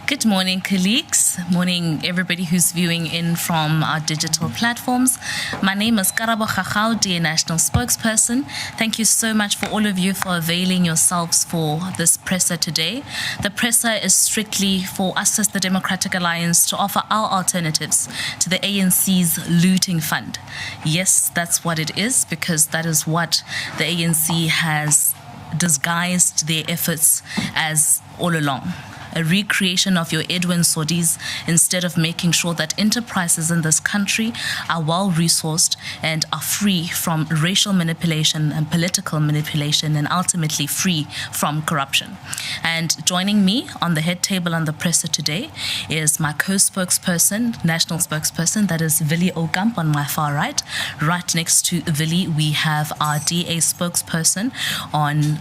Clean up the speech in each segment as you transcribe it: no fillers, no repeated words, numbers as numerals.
Good morning, colleagues. Morning, everybody who's viewing in from our digital platforms. My name is Karabo Khachau, DA National Spokesperson. Thank you so much for all of you for availing yourselves for this presser today. The presser is strictly for us as the Democratic Alliance to offer our alternatives to the ANC's looting fund. Yes, that's what it is, because that is what the ANC has disguised their efforts as all along. A recreation of your Edwin Sodis instead of making sure that enterprises in this country are well resourced and are free from racial manipulation and political manipulation, and ultimately free from corruption. And joining me on the head table on the presser today is my co-spokesperson, national spokesperson, that is Willie Okamp on my far right. Right next to Willie, we have our DA spokesperson on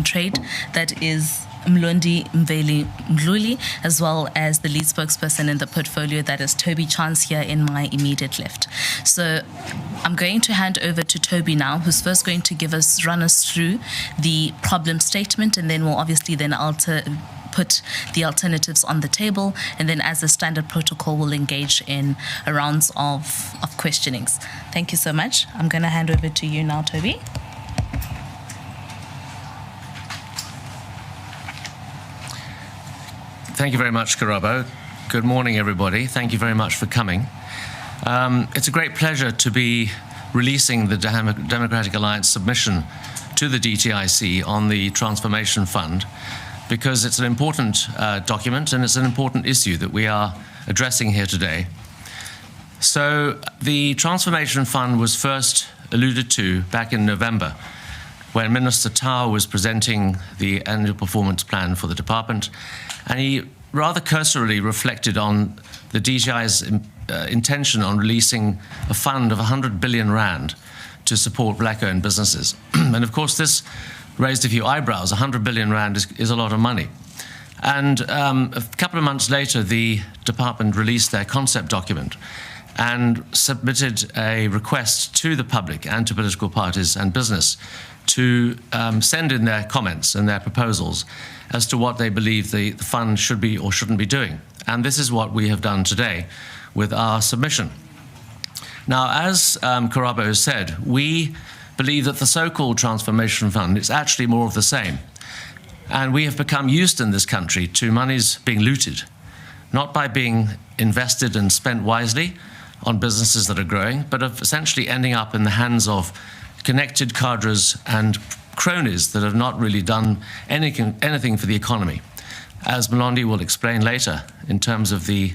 trade, that is Mlondi Mveli Mdluli, as well as the lead spokesperson in the portfolio, that is Toby Chance, here in my immediate left. So I'm going to hand over to Toby now, who's first going to run us through the problem statement, and then we'll obviously then put the alternatives on the table, and then as a standard protocol, we'll engage in a rounds of questionings. Thank you so much. I'm going to hand over to you now, Toby. Thank you very much, Karabo. Good morning, everybody. Thank you very much for coming. It's a great pleasure to be releasing the Democratic Alliance submission to the DTIC on the Transformation Fund, because it's an important document and it's an important issue that we are addressing here today. So the Transformation Fund was first alluded to back in November, when Minister Tau was presenting the annual performance plan for the department, and he rather cursorily reflected on the DTI's intention on releasing a fund of 100 billion rand to support black-owned businesses. And of course, this raised a few eyebrows. 100 billion rand is a lot of money. And a couple of months later, the department released their concept document and submitted a request to the public and to political parties and business to send in their comments and their proposals as to what they believe the fund should be or shouldn't be doing. And this is what we have done today with our submission. Now, as Karabo has said, we believe that the so-called Transformation Fund is actually more of the same. And we have become used in this country to monies being looted, not by being invested and spent wisely on businesses that are growing, but of essentially ending up in the hands of connected cadres and cronies that have not really done anything for the economy, as Mlondi will explain later, in terms of the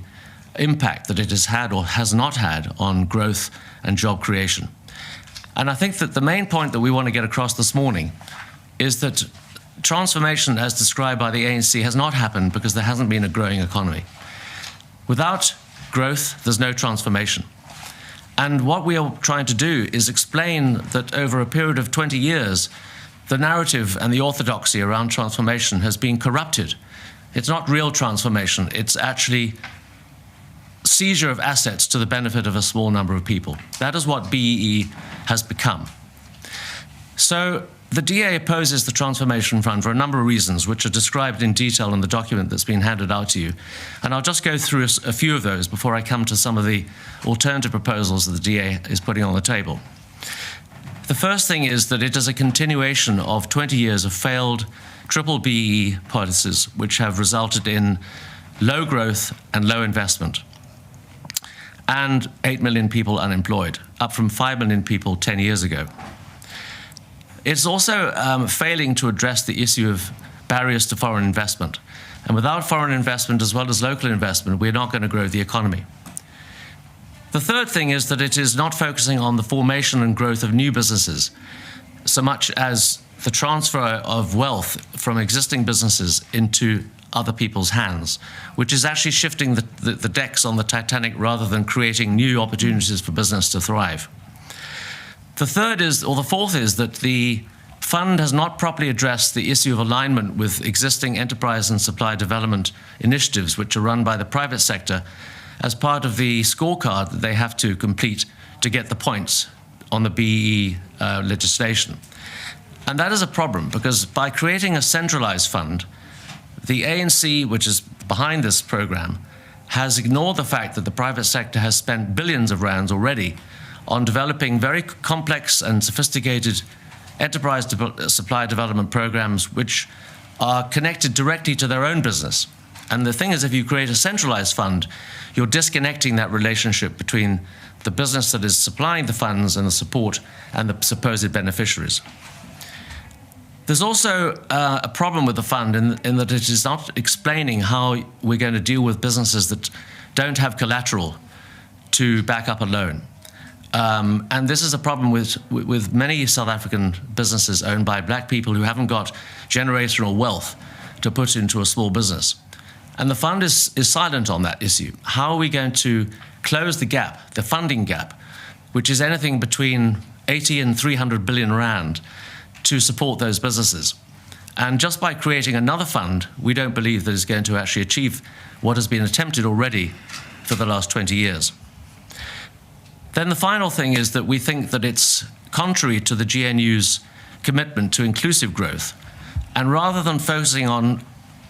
impact that it has had or has not had on growth and job creation. And I think that the main point that we want to get across this morning is that transformation, as described by the ANC, has not happened because there hasn't been a growing economy. Without growth, there's no transformation. And what we are trying to do is explain that over a period of 20 years, the narrative and the orthodoxy around transformation has been corrupted. It's not real transformation. It's actually seizure of assets to the benefit of a small number of people. That is what BEE has become. So the DA opposes the Transformation Fund for a number of reasons, which are described in detail in the document that's been handed out to you. And I'll just go through a few of those before I come to some of the alternative proposals that the DA is putting on the table. The first thing is that it is a continuation of 20 years of failed triple BEE policies, which have resulted in low growth and low investment, and 8 million people unemployed, up from 5 million people 10 years ago. It's also failing to address the issue of barriers to foreign investment. And without foreign investment as well as local investment, we're not going to grow the economy. The third thing is that it is not focusing on the formation and growth of new businesses, so much as the transfer of wealth from existing businesses into other people's hands, which is actually shifting the decks on the Titanic rather than creating new opportunities for business to thrive. The fourth is that the fund has not properly addressed the issue of alignment with existing enterprise and supply development initiatives, which are run by the private sector as part of the scorecard that they have to complete to get the points on the BEE legislation. And that is a problem, because by creating a centralized fund, the ANC, which is behind this program, has ignored the fact that the private sector has spent billions of rands already on developing very complex and sophisticated enterprise supply development programs which are connected directly to their own business. And the thing is, if you create a centralized fund, you're disconnecting that relationship between the business that is supplying the funds and the support and the supposed beneficiaries. There's also a problem with the fund in that it is not explaining how we're going to deal with businesses that don't have collateral to back up a loan. And this is a problem with many South African businesses owned by black people who haven't got generational wealth to put into a small business. And the fund is silent on that issue. How are we going to close the gap, the funding gap, which is anything between 80 and 300 billion rand, to support those businesses? And just by creating another fund, we don't believe that it's going to actually achieve what has been attempted already for the last 20 years. Then the final thing is that we think that it's contrary to the GNU's commitment to inclusive growth. And rather than focusing on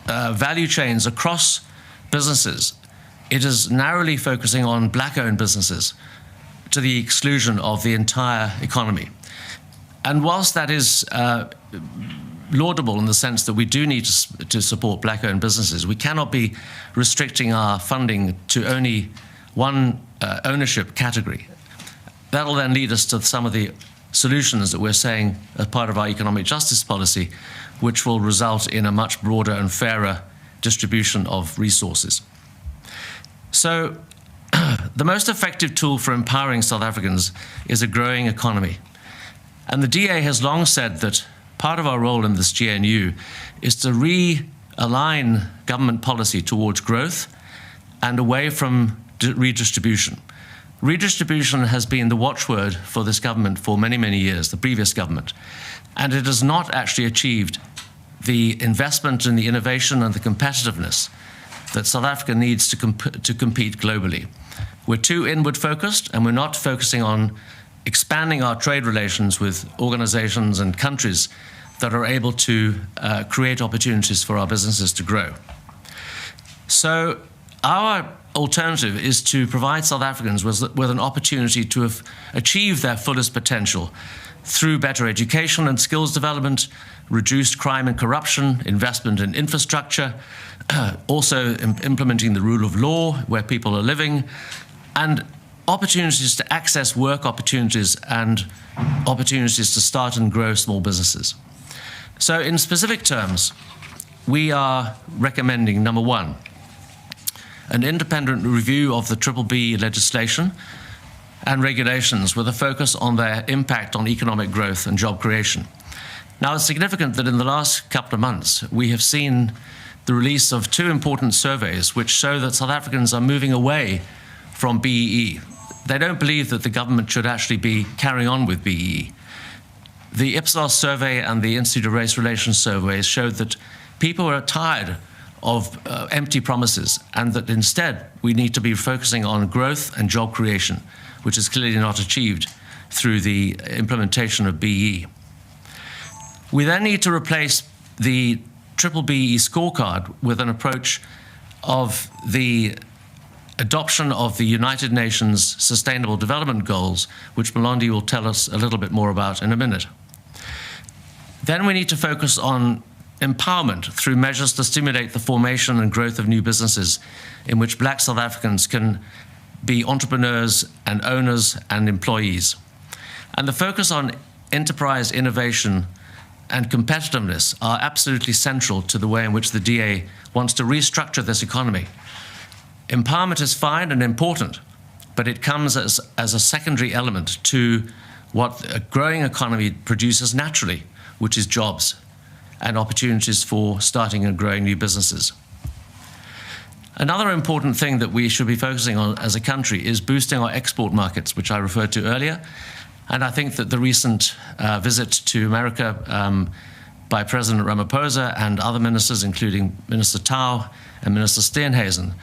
value chains across businesses, it is narrowly focusing on black-owned businesses to the exclusion of the entire economy. And whilst that is laudable in the sense that we do need to support black-owned businesses, we cannot be restricting our funding to only one ownership category. That'll then lead us to some of the solutions that we're saying as part of our economic justice policy, which will result in a much broader and fairer distribution of resources. So the most effective tool for empowering South Africans is a growing economy. And the DA has long said that part of our role in this GNU is to realign government policy towards growth and away from redistribution. Redistribution has been the watchword for this government for many, many years, the previous government, and it has not actually achieved the investment in the innovation and the competitiveness that South Africa needs to compete globally. We're too inward focused, and we're not focusing on expanding our trade relations with organizations and countries that are able to create opportunities for our businesses to grow. So our alternative is to provide South Africans with an opportunity to achieve their fullest potential through better education and skills development, reduced crime and corruption, investment in infrastructure, also implementing the rule of law where people are living, and opportunities to access work opportunities and opportunities to start and grow small businesses. So in specific terms, we are recommending, number one, an independent review of the BBB legislation and regulations with a focus on their impact on economic growth and job creation. Now, it's significant that in the last couple of months, we have seen the release of two important surveys which show that South Africans are moving away from BEE. They don't believe that the government should actually be carrying on with BEE. The Ipsos survey and the Institute of Race Relations surveys showed that people are tired of empty promises, and that instead we need to be focusing on growth and job creation, which is clearly not achieved through the implementation of BEE. We then need to replace the BBBE scorecard with an approach of the adoption of the United Nations Sustainable Development Goals, which Mlandi will tell us a little bit more about in a minute. Then we need to focus on empowerment through measures to stimulate the formation and growth of new businesses in which black South Africans can be entrepreneurs and owners and employees. And the focus on enterprise innovation and competitiveness are absolutely central to the way in which the DA wants to restructure this economy. Empowerment is fine and important, but it comes as a secondary element to what a growing economy produces naturally, which is jobs and opportunities for starting and growing new businesses. Another important thing that we should be focusing on as a country is boosting our export markets, which I referred to earlier. And I think that the recent visit to America by President Ramaphosa and other ministers, including Minister Tau and Minister Steenhuisen,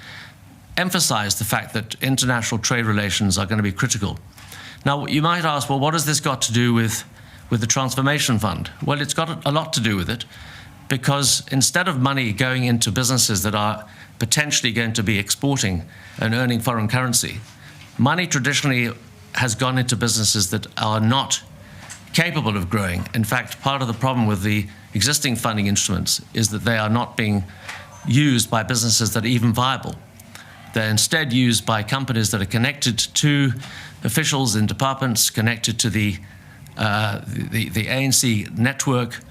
emphasized the fact that international trade relations are going to be critical. Now, you might ask, well, what has this got to do with the Transformation Fund? Well, it's got a lot to do with it, because instead of money going into businesses that are potentially going to be exporting and earning foreign currency, money traditionally has gone into businesses that are not capable of growing. In fact, part of the problem with the existing funding instruments is that they are not being used by businesses that are even viable. They're instead used by companies that are connected to officials in departments, connected to the ANC network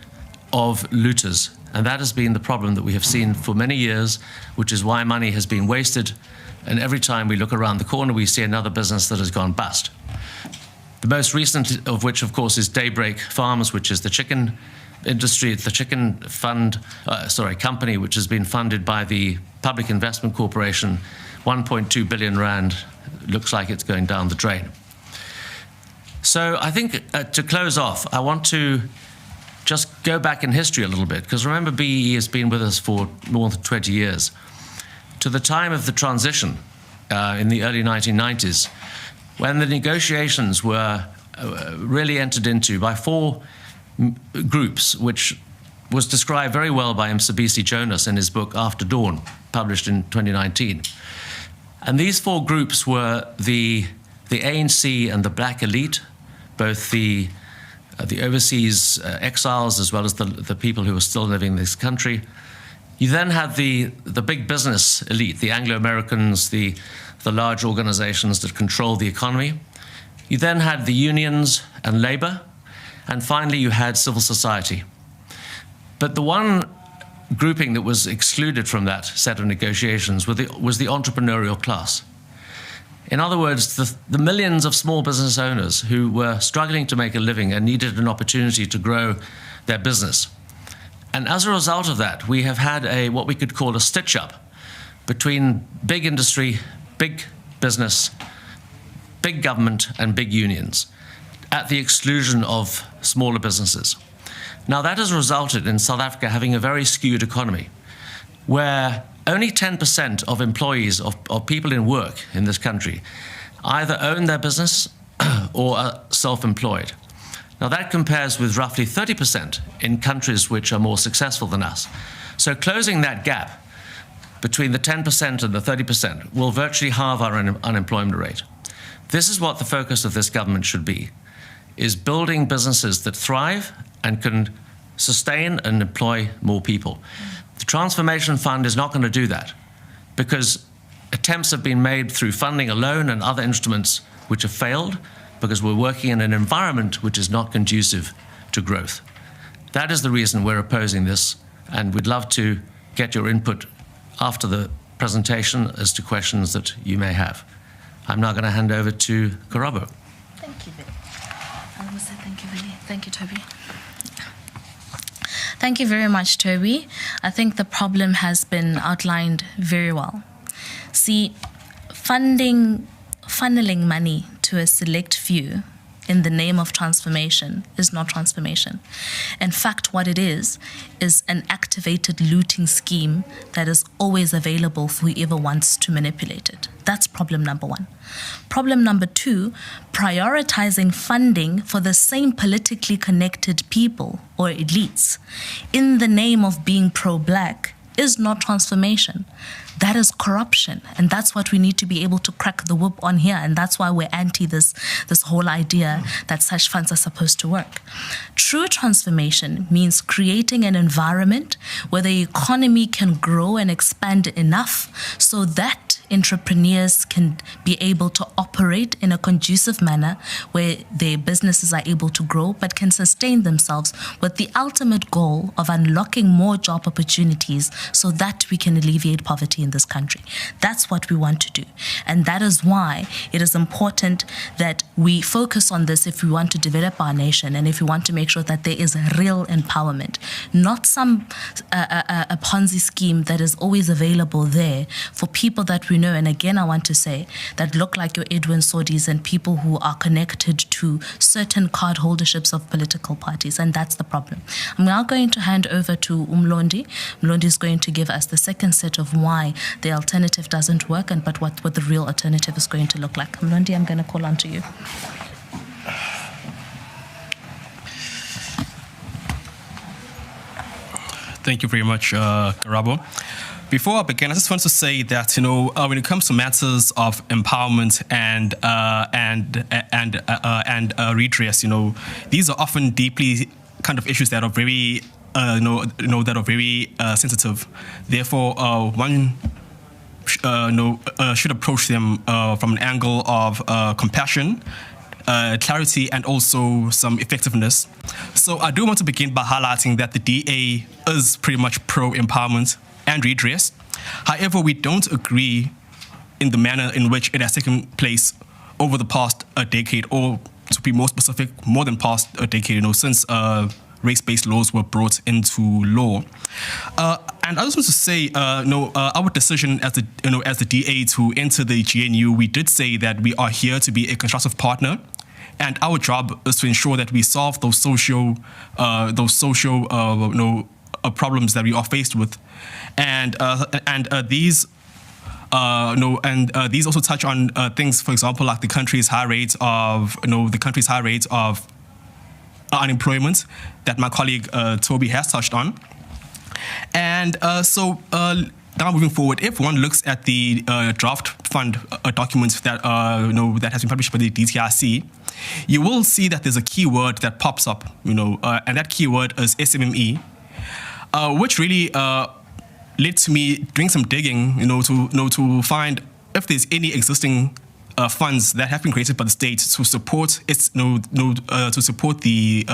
of looters. And that has been the problem that we have seen for many years, which is why money has been wasted. And every time we look around the corner, we see another business that has gone bust. The most recent of which, of course, is Daybreak Farms, which is the chicken industry, the chicken company, which has been funded by the Public Investment Corporation, 1.2 billion rand. Looks like it's going down the drain. So I think to close off, I want to just go back in history a little bit, because remember, BEE has been with us for more than 20 years. To the time of the transition in the early 1990s, when the negotiations were really entered into by four groups, which was described very well by Mcebisi Jonas in his book After Dawn, published in 2019. And these four groups were the ANC and the black elite, both the overseas exiles as well as the people who were still living in this country. You then had the big business elite, the Anglo-Americans, the large organizations that control the economy. You then had the unions and labor, and finally you had civil society. But the one grouping that was excluded from that set of negotiations was the entrepreneurial class. In other words, the millions of small business owners who were struggling to make a living and needed an opportunity to grow their business. And as a result of that, we have had what we could call a stitch-up between big industry, big business, big government, and big unions, at the exclusion of smaller businesses. Now, that has resulted in South Africa having a very skewed economy, where only 10% of employees, of people in work in this country, either own their business or are self-employed. Now, that compares with roughly 30% in countries which are more successful than us. So closing that gap between the 10% and the 30% will virtually halve our unemployment rate. This is what the focus of this government should be, is building businesses that thrive and can sustain and employ more people. The Transformation Fund is not going to do that, because attempts have been made through funding alone and other instruments which have failed, because we're working in an environment which is not conducive to growth. That is the reason we're opposing this, and we'd love to get your input after the presentation as to questions that you may have. I'm now going to hand over to Karabo. Thank you, Billy. I will say thank you, Billy. Thank you, Toby. Thank you very much, Toby. I think the problem has been outlined very well. See, funneling money to a select few in the name of transformation is not transformation. In fact, what it is an activated looting scheme that is always available for whoever wants to manipulate it. That's problem number one. Problem number two, prioritizing funding for the same politically connected people or elites in the name of being pro-black is not transformation. That is corruption, and that's what we need to be able to crack the whip on here, and that's why we're anti this whole idea that such funds are supposed to work. True transformation means creating an environment where the economy can grow and expand enough so that entrepreneurs can be able to operate in a conducive manner where their businesses are able to grow but can sustain themselves, with the ultimate goal of unlocking more job opportunities so that we can alleviate poverty in this country. That's what we want to do. And that is why it is important that we focus on this if we want to develop our nation and if we want to make sure that there is real empowerment, not some a Ponzi scheme that is always available there for people that we know. And again, I want to say that look like your Edwin Sodis and people who are connected to certain card holderships of political parties. And that's the problem. I'm now going to hand over to Umlondi. Umlondi is going to give us the second set of why the alternative doesn't work but what the real alternative is going to look like. Umlondi, I'm going to call on to you. Thank you very much, Karabo. Before I begin, I just want to say that when it comes to matters of empowerment and redress, these are often deeply kind of issues that are very that are very sensitive. Therefore, one should approach them from an angle of compassion, clarity, and also some effectiveness. So I do want to begin by highlighting that the DA is pretty much pro-empowerment and redress. However, we don't agree in the manner in which it has taken place over the past decade, or to be more specific, more than past a decade, since race-based laws were brought into law. And I just want to say, our decision as the DA to enter the GNU, we did say that we are here to be a constructive partner, and our job is to ensure that we solve those social problems that we are faced with, and these also touch on things, for example, like the country's high rates of unemployment that my colleague Toby has touched on. And now moving forward, if one looks at the draft fund documents that that has been published by the DTIC, you will see that there's a keyword that pops up, and that keyword is SMME, which really led to me doing some digging, to find if there's any existing funds that have been created by the state to support its, to support the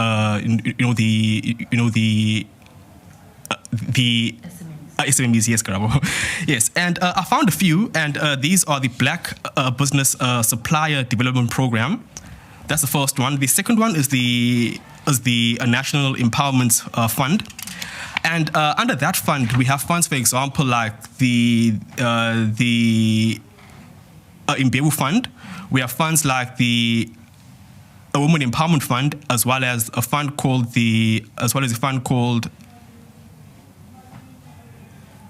SMEs, yes, Karabo. Yes, and I found a few, and these are the Black Business Supplier Development Program. That's the first one. The second one is the National Empowerment Fund. And under that fund, we have funds, for example, like the Imbewu Fund. We have funds like the Women Empowerment Fund, as well as a fund called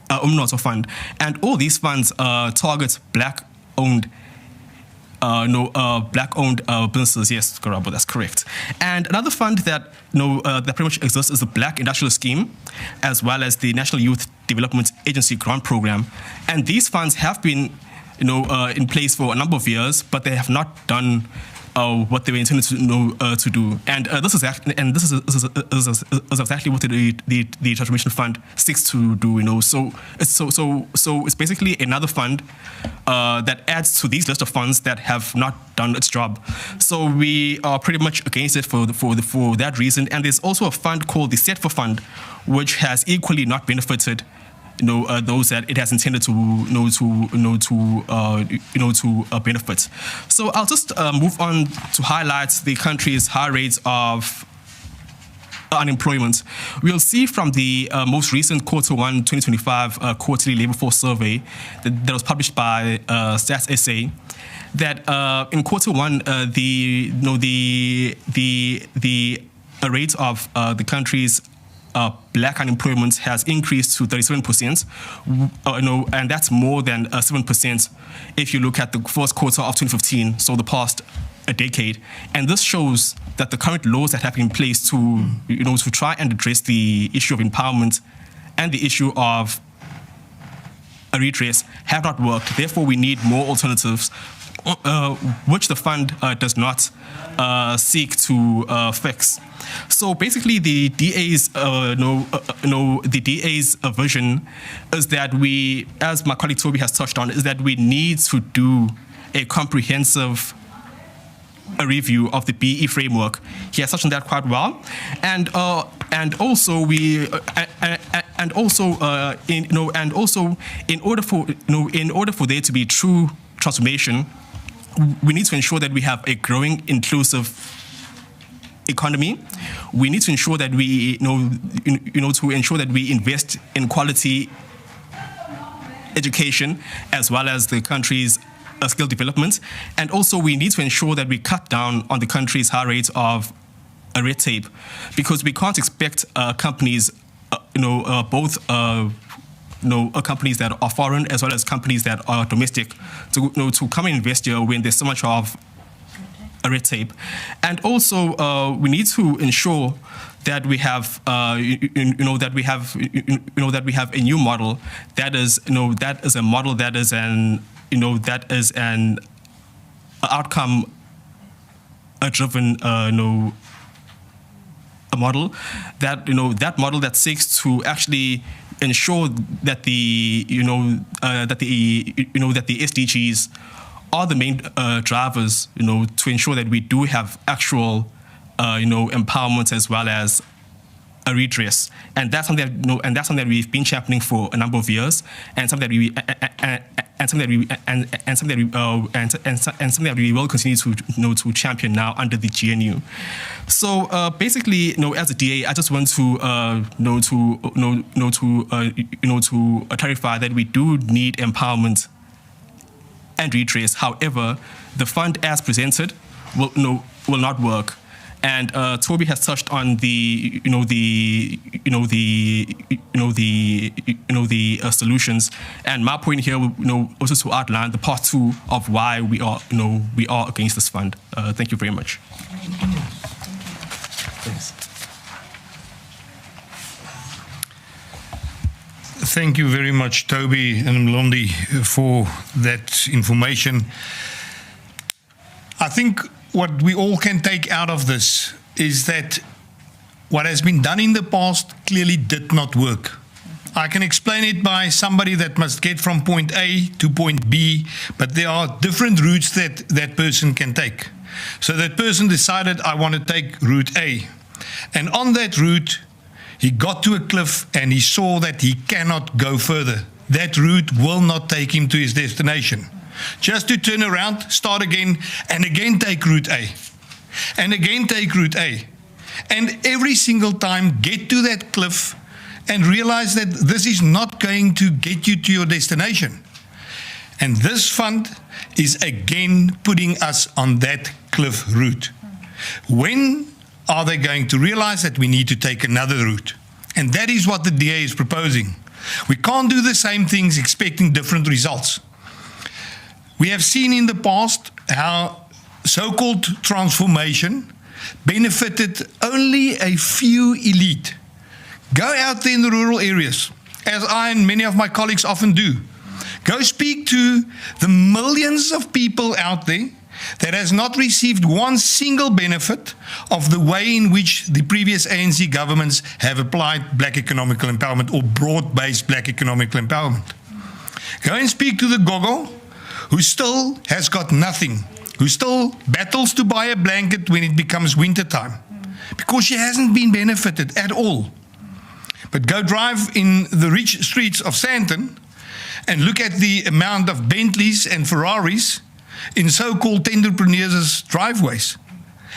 Umnotho Fund. And all these funds target black-owned businesses. Yes, Karabo, that's correct. And another fund that that pretty much exists is the Black Industrial Scheme, as well as the National Youth Development Agency Grant Program. And these funds have been in place for a number of years, but they have not done what they were intended to do. And this is exactly what the transformation fund seeks to do. So it's basically another fund that adds to these list of funds that have not done its job. So we are pretty much against it for that reason. And there's also a fund called the SETFA Fund, which has equally not benefited those that it has intended to benefit. So I'll just move on to highlight the country's high rates of unemployment. We'll see from the most recent Q1 2025 quarterly labor force survey that was published by Stats SA that in Q1 the rate of the country's black unemployment has increased to 37%, and that's more than 7% if you look at the first quarter of 2015, so the past a decade. And this shows that the current laws that have been in place to try and address the issue of empowerment and the issue of a redress have not worked. Therefore, we need more alternatives, which the fund does not seek to fix. So basically, the DA's vision is that we, as my colleague Toby has touched on, is that we need to do a comprehensive review of the BE framework. He has touched on that quite well, and also in order for there to be true transformation, we need to ensure that we have a growing, inclusive economy. We need to ensure that we invest in quality education as well as the country's skill development, and also we need to ensure that we cut down on the country's high rates of red tape, because we can't expect companies, both companies that are foreign as well as companies that are domestic to come and invest here when there's so much of red tape. And also, we need to ensure that we have, that we have a new model that is, that is a model that is an, that is an outcome-driven, a model that, that model that seeks to actually ensure that the, that the SDGs are the main drivers, to ensure that we do have actual, empowerment as well as a redress, and that's something that, and that's something that we've been championing for a number of years, and something that we something that we will continue to to champion now under the GNU. So basically, as a DA, I just want to to clarify that we do need empowerment and redress. However, the fund as presented will not work. And Toby has touched on the solutions. And my point here, also to outline the part 2 of why we are against this fund. Thank you very much. Thanks. Thank you very much, Toby and Mlondi, for that information. I think what we all can take out of this is that what has been done in the past clearly did not work. I can explain it by somebody that must get from point A to point B, but there are different routes that that person can take. So that person decided, I want to take route A. And on that route, he got to a cliff and he saw that he cannot go further. That route will not take him to his destination. Just to turn around, start again, and again take route A. And again take route A. And every single time get to that cliff and realize that this is not going to get you to your destination. And this fund is again putting us on that cliff route. When are they going to realize that we need to take another route? And that is what the DA is proposing. We can't do the same things expecting different results. We have seen in the past how so-called transformation benefited only a few elite. Go out there in the rural areas, as I and many of my colleagues often do. Go speak to the millions of people out there that has not received one single benefit of the way in which the previous ANC governments have applied black economical empowerment or broad-based black economical empowerment. Go and speak to the gogo who still has got nothing, who still battles to buy a blanket when it becomes winter time, because she hasn't been benefited at all. But go drive in the rich streets of Sandton and look at the amount of Bentleys and Ferraris in so-called entrepreneurs' driveways.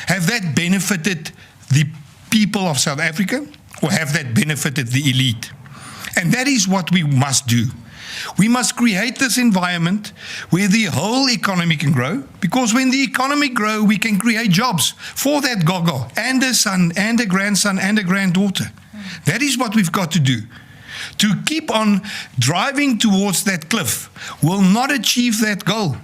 Have that benefited the people of South Africa, or have that benefited the elite? And that is what we must do. We must create this environment where the whole economy can grow, because when the economy grows, we can create jobs for that gogo and a son and a grandson and a granddaughter. That is what we've got to do. To keep on driving towards that cliff will not achieve that goal.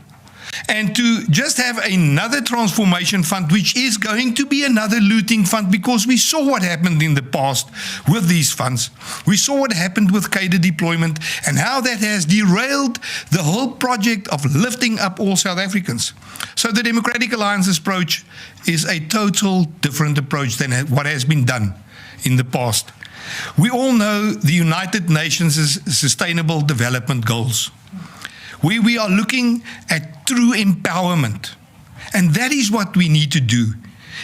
And to just have another transformation fund, which is going to be another looting fund, because we saw what happened in the past with these funds. We saw what happened with cadre deployment and how that has derailed the whole project of lifting up all South Africans. So the Democratic Alliance's approach is a total different approach than what has been done in the past. We all know the United Nations' Sustainable Development Goals. We are looking at true empowerment. And that is what we need to do.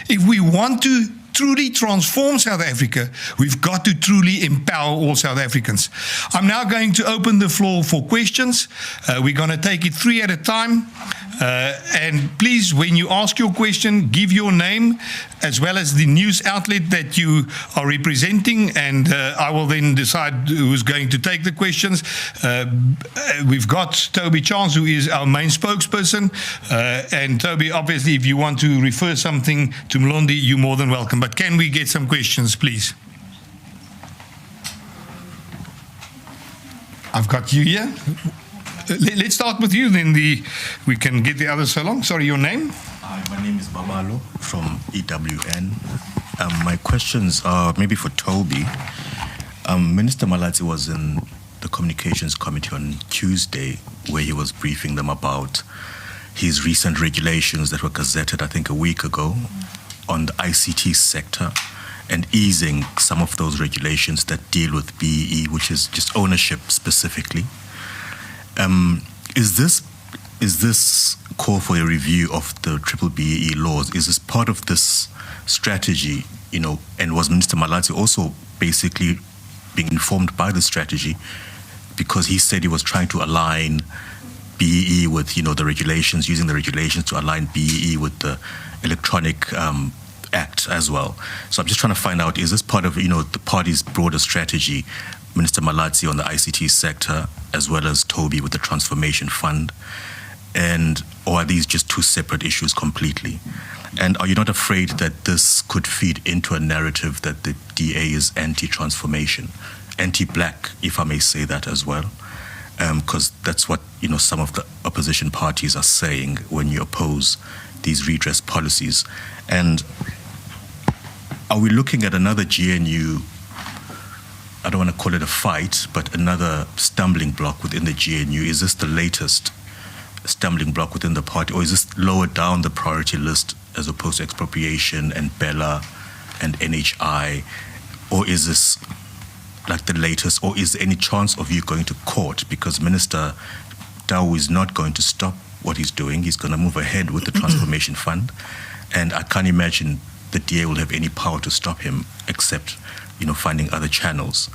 If we want to truly transform South Africa, we've got to truly empower all South Africans. I'm now going to open the floor for questions. We're going to take it 3 at a time. And please, when you ask your question, give your name as well as the news outlet that you are representing, and I will then decide who's going to take the questions. We've got Toby Chance, who is our main spokesperson. And Toby, obviously, if you want to refer something to Mlondi, you're more than welcome. But can we get some questions, please? I've got you here. Let's start with you, then we can get the others along. Sorry, your name? Hi, my name is Babalo from EWN. My questions are maybe for Toby. Minister Malatsi was in the Communications Committee on Tuesday, where he was briefing them about his recent regulations that were gazetted, I think, a week ago on the ICT sector and easing some of those regulations that deal with BEE, which is just ownership specifically. Is this call for a review of the triple BEE laws? Is this part of this strategy, and was Minister Malatsi also basically being informed by the strategy, because he said he was trying to align BEE with, the regulations, using the regulations to align BEE with the Electronic Act as well. So I'm just trying to find out, is this part of, the party's broader strategy, Minister Malatsi on the ICT sector, as well as Toby with the Transformation Fund? Or are these just two separate issues completely? And are you not afraid that this could feed into a narrative that the DA is anti-transformation, anti-black, if I may say that as well? Because that's what some of the opposition parties are saying when you oppose these redress policies. And are we looking at another GNU, I don't want to call it a fight, but another stumbling block within the GNU? Is this the latest stumbling block within the party, or is this lower down the priority list as opposed to expropriation and Bella and NHI? Or is this like the latest, or is there any chance of you going to court? Because Minister Dau is not going to stop what he's doing. He's going to move ahead with the Transformation Fund, and I can't imagine the DA will have any power to stop him except, finding other channels.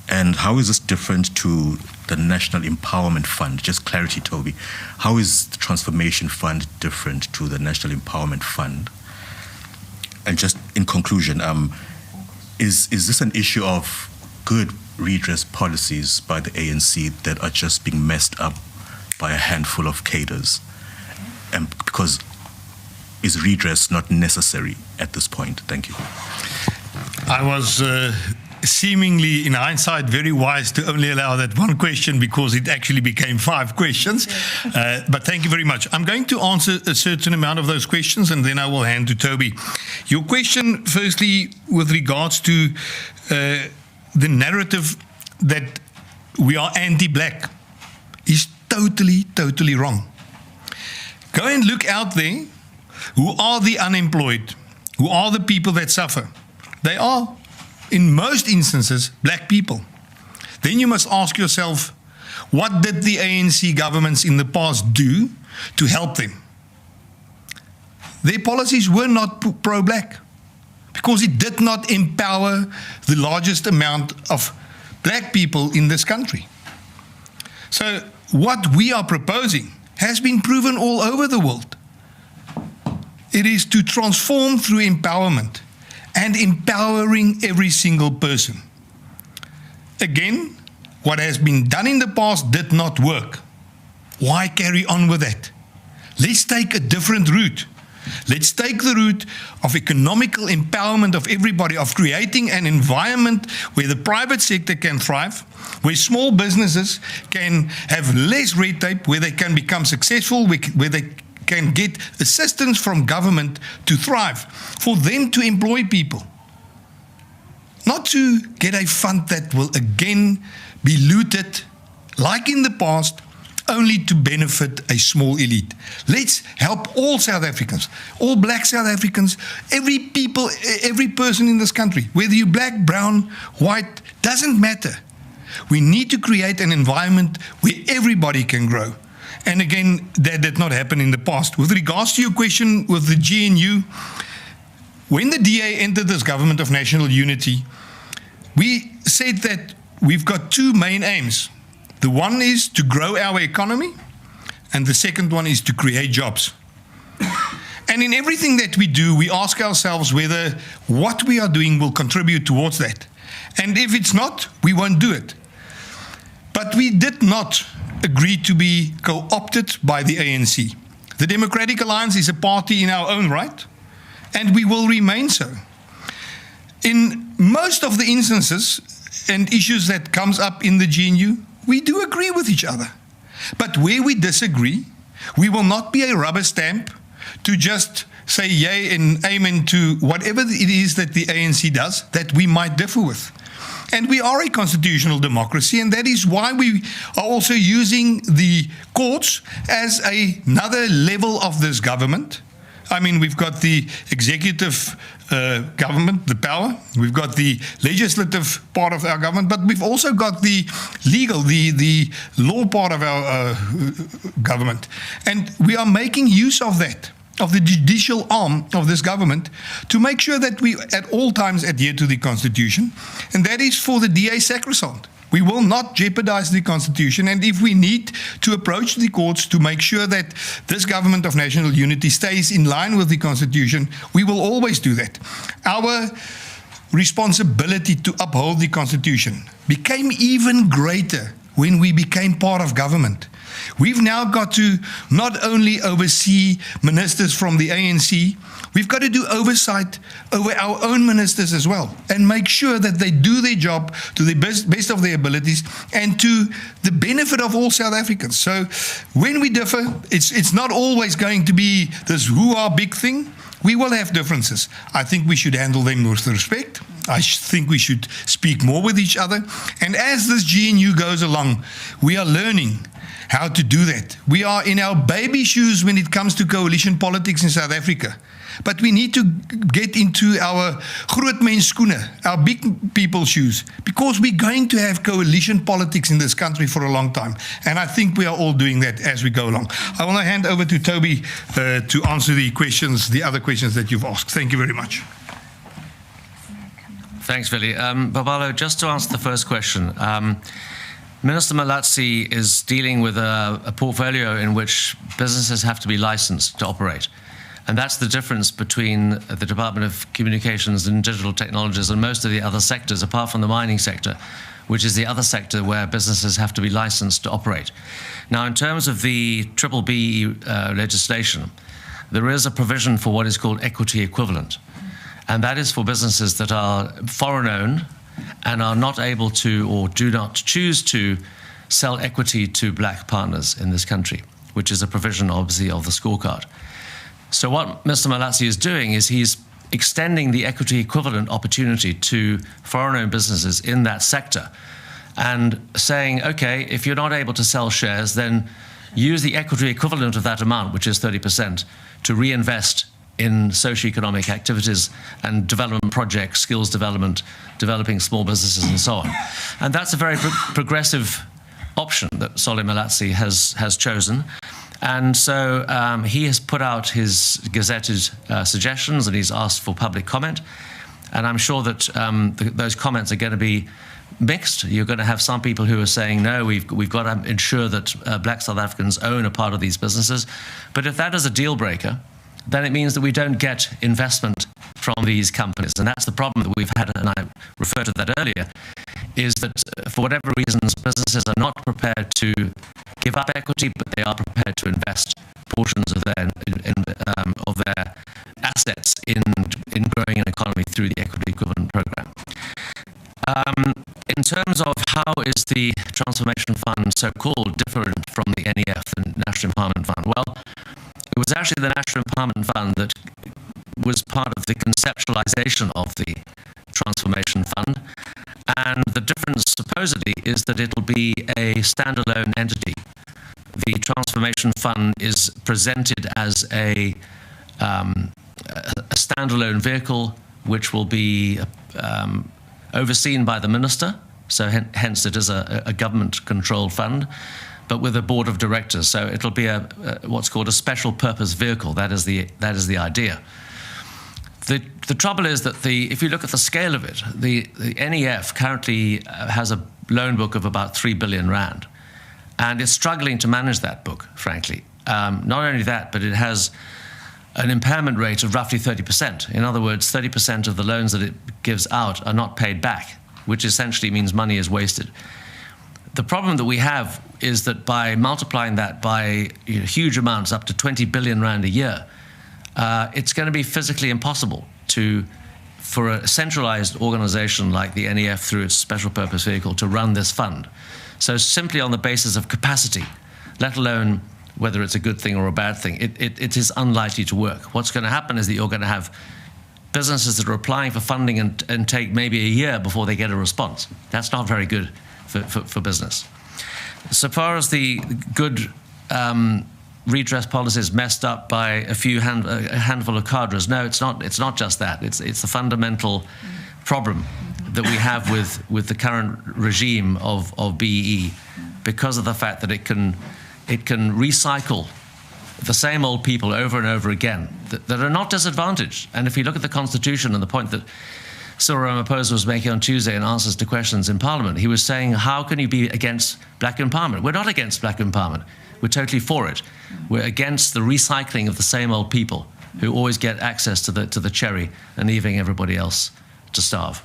And how is this different to the National Empowerment Fund? Just clarity, Toby. How is the Transformation Fund different to the National Empowerment Fund? And just in conclusion, is this an issue of good redress policies by the ANC that are just being messed up by a handful of cadres? And because is redress not necessary at this point? Thank you. I was seemingly, in hindsight, very wise to only allow that one question, because it actually became 5 questions. But thank you very much. I'm going to answer a certain amount of those questions, and then I will hand to Toby. Your question, firstly, with regards to the narrative that we are anti-black, is totally wrong. Go and look out there. Who are the unemployed? Who are the people that suffer? They are, in most instances, black people. Then you must ask yourself, what did the ANC governments in the past do to help them? Their policies were not pro-black, because it did not empower the largest amount of black people in this country. So what we are proposing has been proven all over the world. It is to transform through empowerment, and empowering every single person. Again, what has been done in the past did not work. Why carry on with that? Let's take a different route. Let's take the route of economical empowerment of everybody, of creating an environment where the private sector can thrive, where small businesses can have less red tape, where they can become successful, where they can get assistance from government to thrive, for them to employ people. Not to get a fund that will again be looted, like in the past, only to benefit a small elite. Let's help all South Africans, all black South Africans, every person in this country, whether you're black, brown, white, doesn't matter. We need to create an environment where everybody can grow. And again, that did not happen in the past. With regards to your question with the GNU, when the DA entered this government of national unity, we said that we've got 2 main aims. The one is to grow our economy, and the second one is to create jobs. And in everything that we do, we ask ourselves whether what we are doing will contribute towards that. And if it's not, we won't do it. But we did not agree to be co-opted by the ANC. The Democratic Alliance is a party in our own right, and we will remain so. In most of the instances and issues that comes up in the GNU, we do agree with each other. But where we disagree, we will not be a rubber stamp to just say yay and amen to whatever it is that the ANC does that we might differ with. And we are a constitutional democracy, and that is why we are also using the courts as another level of this government. I mean, we've got the executive government, the power. We've got the legislative part of our government, but we've also got the legal, the law part of our government. And we are making use of that, of the judicial arm of this government, to make sure that we at all times adhere to the Constitution. And that is for the DA sacrosanct. We will not jeopardize the Constitution, and if we need to approach the courts to make sure that this government of national unity stays in line with the Constitution, we will always do that. Our responsibility to uphold the Constitution became even greater when we became part of government. We've now got to not only oversee ministers from the ANC, we've got to do oversight over our own ministers as well, and make sure that they do their job to the best of their abilities and to the benefit of all South Africans. So when we differ, it's not always going to be this hoo-ha big thing. We will have differences. I think we should handle them with respect. I think we should speak more with each other. And as this GNU goes along, we are learning how to do that. We are in our baby shoes when it comes to coalition politics in South Africa. But we need to get into our groot mens skoene, our big people shoes, because we're going to have coalition politics in this country for a long time. And I think we are all doing that as we go along. I want to hand over to Toby to answer the other questions that you've asked. Thank you very much. Thanks, Willie. Babalo, just to answer the first question, Minister Malatsi is dealing with a portfolio in which businesses have to be licensed to operate. And that's the difference between the Department of Communications and Digital Technologies and most of the other sectors, apart from the mining sector, which is the other sector where businesses have to be licensed to operate. Now, in terms of the BBBE legislation, there is a provision for what is called equity equivalent. And that is for businesses that are foreign-owned and are not able to or do not choose to sell equity to black partners in this country, which is a provision, obviously, of the scorecard. So what Mr. Malatsi is doing is he's extending the equity equivalent opportunity to foreign-owned businesses in that sector and saying, okay, if you're not able to sell shares, then use the equity equivalent of that amount, which is 30%, to reinvest in socioeconomic activities and development projects, skills development, developing small businesses and so on. And that's a very progressive option that Solly Malatsi has chosen. And so he has put out his gazetted suggestions and he's asked for public comment. And I'm sure that those comments are going to be mixed. You're going to have some people who are saying, no, we've got to ensure that black South Africans own a part of these businesses. But if that is a deal breaker, then it means that we don't get investment from these companies. And that's the problem that we've had, and I referred to that earlier, is that for whatever reasons, businesses are not prepared to give up equity, but they are prepared to invest portions of their assets in growing an economy through the equity equivalent program. In terms of how is the Transformation Fund so-called different from the NEF, the National Empowerment Fund? Well, it was actually the National Empowerment Fund that was part of the conceptualization of the Transformation Fund. And the difference, supposedly, is that it'll be a standalone entity. The Transformation Fund is presented as a standalone vehicle which will be overseen by the minister, so hence it is a government-controlled fund, but with a board of directors. So it'll be what's called a special purpose vehicle. That is the idea. The trouble is that if you look at the scale of it, the NEF currently has a loan book of about 3 billion rand, and it's struggling to manage that book, frankly. Not only that, but it has an impairment rate of roughly 30%. In other words, 30% of the loans that it gives out are not paid back, which essentially means money is wasted. The problem that we have is that by multiplying that by huge amounts, up to 20 billion rand a year, it's going to be physically impossible for a centralized organization like the NEF through its special purpose vehicle to run this fund. So simply on the basis of capacity, let alone whether it's a good thing or a bad thing. It is unlikely to work. What's going to happen is that you're going to have businesses that are applying for funding and take maybe a year before they get a response. That's not very good for business. So far as the good redress policies messed up by a handful of cadres, no, it's not just that. It's the fundamental problem that we have with the current regime of BEE, because of the fact that it can recycle the same old people over and over again that are not disadvantaged. And if you look at the Constitution and the point that Cyril Ramaphosa was making on Tuesday in answers to questions in Parliament, he was saying, how can you be against black empowerment? We're not against black empowerment. We're totally for it. We're against the recycling of the same old people who always get access to the cherry and leaving everybody else to starve.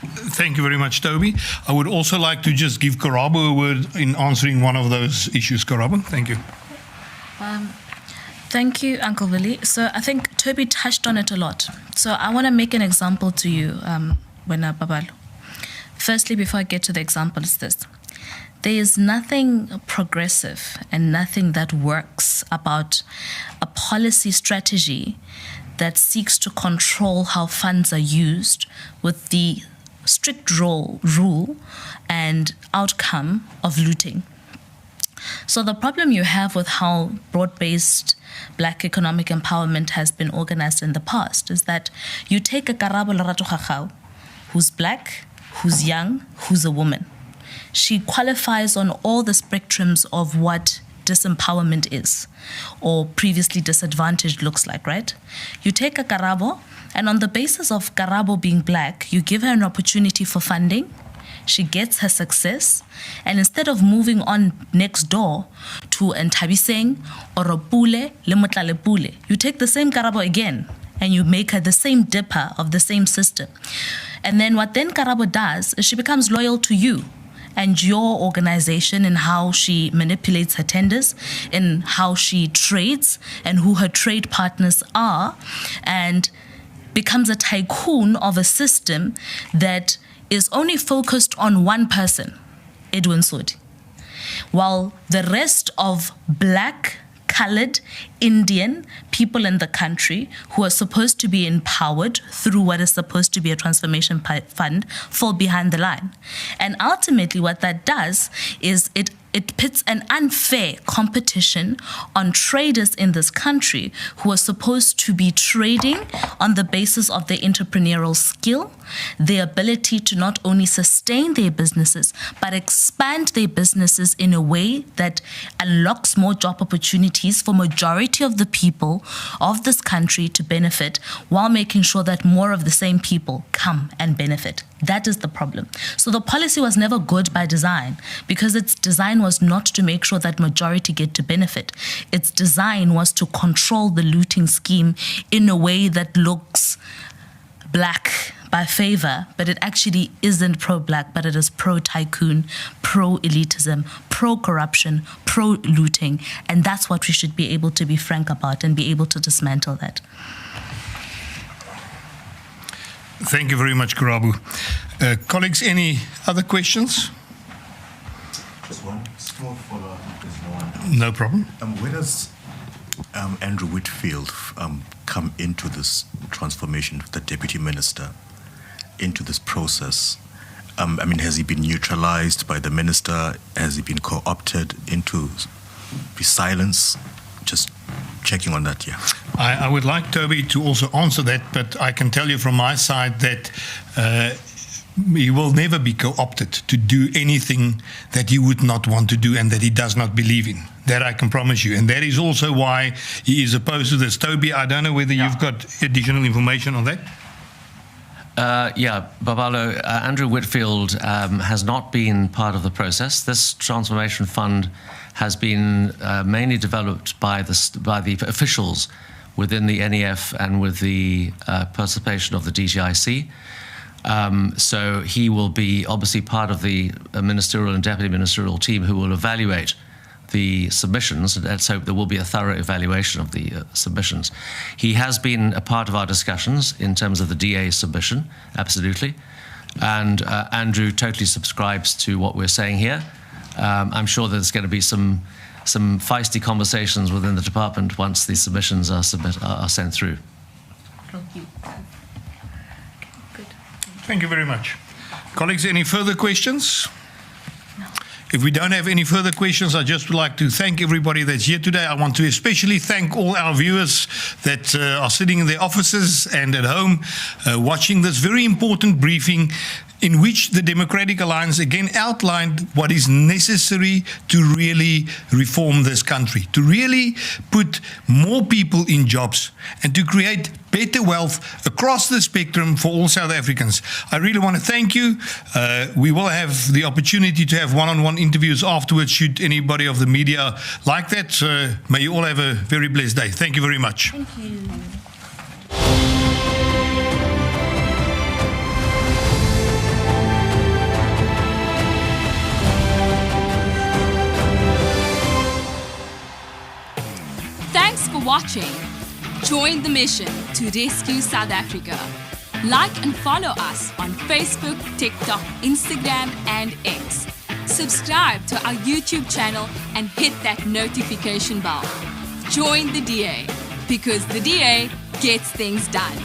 Thank you very much, Toby. I would also like to just give Karabo a word in answering one of those issues. Karabo, thank you. Thank you, Uncle Willie. So I think Toby touched on it a lot. So I want to make an example to you, Wena Babalo. Firstly, before I get to the example, is this. There is nothing progressive and nothing that works about a policy strategy that seeks to control how funds are used with the strict rule and outcome of looting. So the problem you have with how broad-based black economic empowerment has been organized in the past is that you take a Karabo Lerato Gagau, who's black, who's young, who's a woman. She qualifies on all the spectrums of what disempowerment is, or previously disadvantaged looks like, right? You take a Karabo, and on the basis of Karabo being black, you give her an opportunity for funding. She gets her success, and instead of moving on next door to Ntabiseng or a Pule, le Motlale Pule, you take the same Karabo again, and you make her the same dipper of the same system. And then what then Karabo does is she becomes loyal to you and your organization, and how she manipulates her tenders, and how she trades, and who her trade partners are, and becomes a tycoon of a system that is only focused on one person, Edwin Sodi. While the rest of black, colored, Indian people in the country who are supposed to be empowered through what is supposed to be a transformation fund fall behind the line. And ultimately what that does is it pits an unfair competition on traders in this country who are supposed to be trading on the basis of their entrepreneurial skill, their ability to not only sustain their businesses, but expand their businesses in a way that unlocks more job opportunities for majority of the people of this country to benefit, while making sure that more of the same people come and benefit. That is the problem. So the policy was never good by design, because its design was not to make sure that majority get to benefit. Its design was to control the looting scheme in a way that looks black by favor, but it actually isn't pro-black, but it is pro-tycoon, pro-elitism, pro-corruption, pro-looting. And that's what we should be able to be frank about and be able to dismantle that. Thank you very much, Karabu. Colleagues, any other questions? Just one small follow-up. No problem. Where does Andrew Whitfield come into this transformation, the deputy minister, into this process? I mean, has he been neutralized by the minister? Has he been co-opted into the silence? Just checking on that, yeah. I would like Toby to also answer that, but I can tell you from my side that he will never be co-opted to do anything that he would not want to do and that he does not believe in. That I can promise you. And that is also why he is opposed to this. Toby, I don't know whether you've got additional information on that. Yeah, Babalo, Andrew Whitfield has not been part of the process. This transformation fund has been mainly developed by the officials within the NEF and with the participation of the DTIC. So he will be obviously part of the ministerial and deputy ministerial team who will evaluate the submissions. Let's hope there will be a thorough evaluation of the submissions. He has been a part of our discussions in terms of the DA submission, absolutely. And Andrew totally subscribes to what we're saying here. I'm sure there's going to be some feisty conversations within the department once these submissions are sent through. Thank you. Good. Thank you very much. Colleagues, any further questions? If we don't have any further questions, I just would like to thank everybody that's here today. I want to especially thank all our viewers that are sitting in their offices and at home watching this very important briefing in which the Democratic Alliance again outlined what is necessary to really reform this country, to really put more people in jobs and to create better wealth across the spectrum for all South Africans. I really want to thank you. We will have the opportunity to have one-on-one interviews afterwards should anybody of the media like that. May you all have a very blessed day. Thank you very much. Thank you. Thanks for watching. Join the mission to rescue South Africa. Like and follow us on Facebook, TikTok, Instagram, and X. Subscribe to our YouTube channel and hit that notification bell. Join the DA, because the DA gets things done.